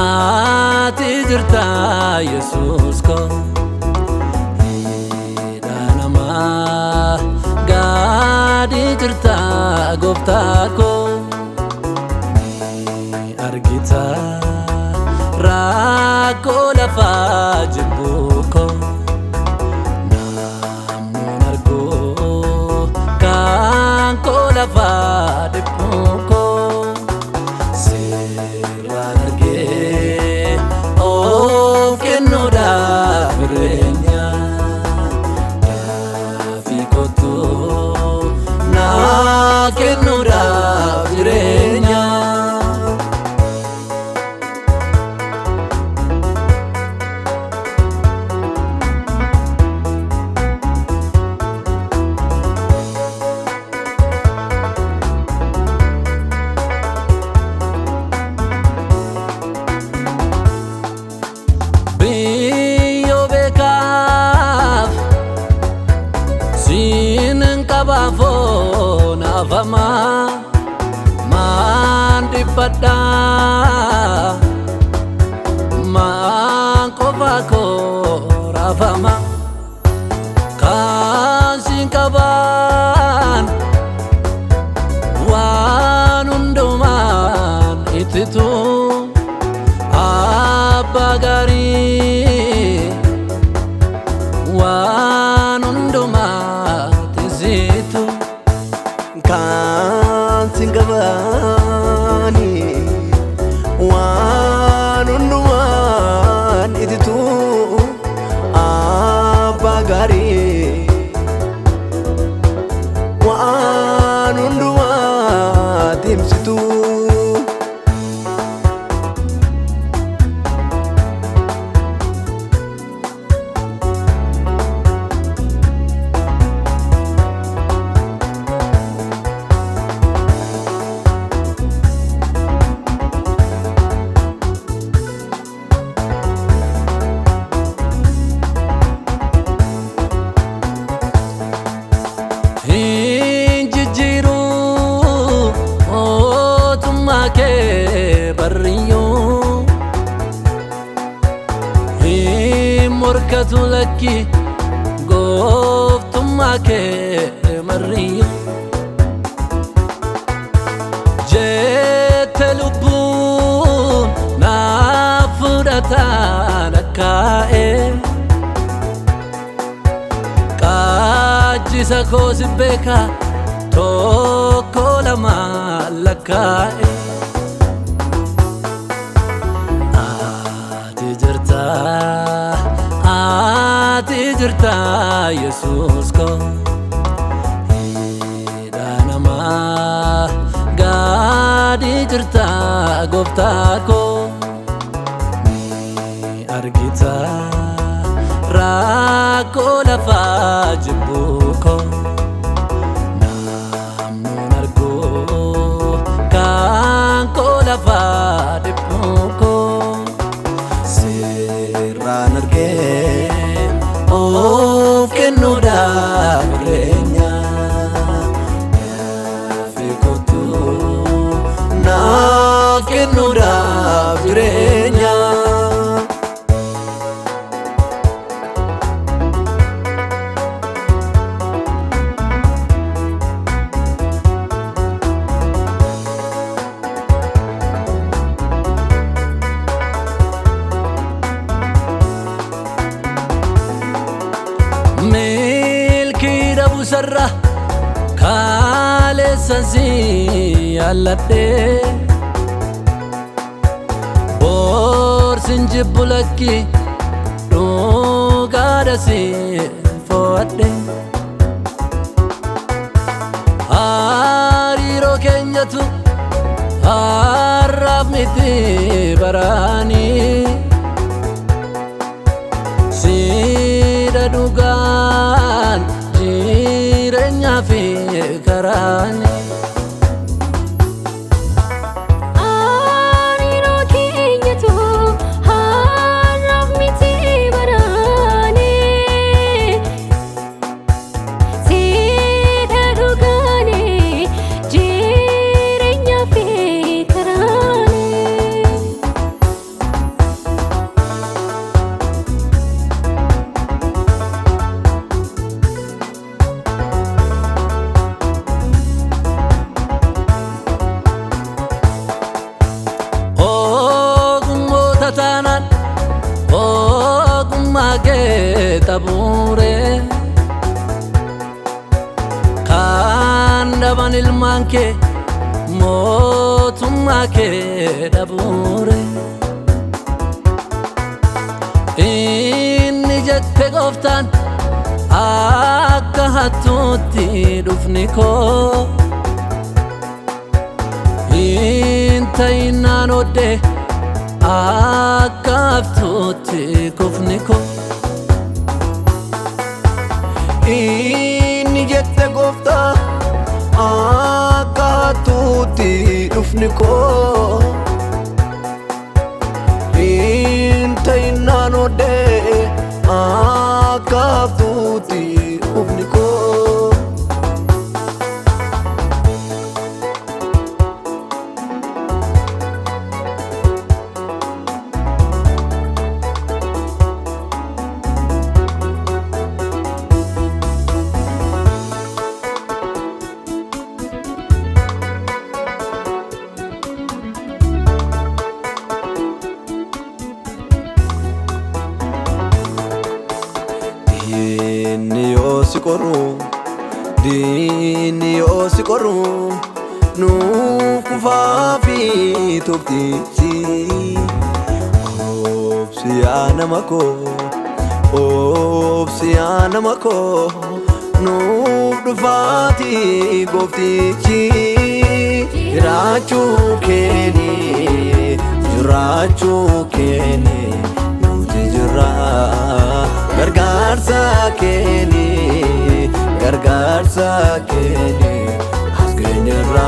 ati jirta Yesus ko Hidhanama gadi jirta Gooftaa ko Ni argita rakkoo lafaa jibbuu ko Namoon argu kan koo lafaa dhibbuu ko Sirraan argee of kennuudhaaf jireenya Gaafii kootu naa kennuudhaaf jireenya Abafon afama mandi pada mangkofako rafama kasinkaban wanunduman ititu abagari wanunduman kan singabani wanunduman ititu abagari wanunduman timsitu morkatu laki gooftuma kee marriyo jette lubbuun naaf fudhataan akkaa'e qaajjisa koo si beeka tokko lama lakkaa'e ati jirta Yesus ko Hidhanama gadi jirta Gooftaa ko Ni argita rakkoo lafaa jibbuu ko Namoon argu kan koo lafaa dhibbuu ko Sirraan argee of kennuudhaaf jireenya Gaafii kootu naa kennuudhaaf jireenya milkii busarra kaleessansi yaalladhe boorsin jibbulakki dhugaadhasi fo'adhe hariiroo keenyatu har'aaf miti baraanii dhugaan jireenyaa fi karaani hariiroo keenyatu har'aaf miti baraani siidha dhugaani jireenyaa fi karaani xabuure kan dhaban ilmaan kee mootummaa kee dhabuure inni jette gooftaan akka hattuutti dhufni koo hin ta'innaan oddee akka haftuutti kufni koo inni jette gooftaan akka hattuutti dhufni koo hin ta'innaan oddee akka haftuutti dhufni koo diinni yoo si qoru nuuf kufaa fi tuftichi obsi yaa nama koo obsi yaa nama koo nuuf dhufaati gooftichi jiraachuu keeni nuti jirra gargaarsa keeni as geenyerra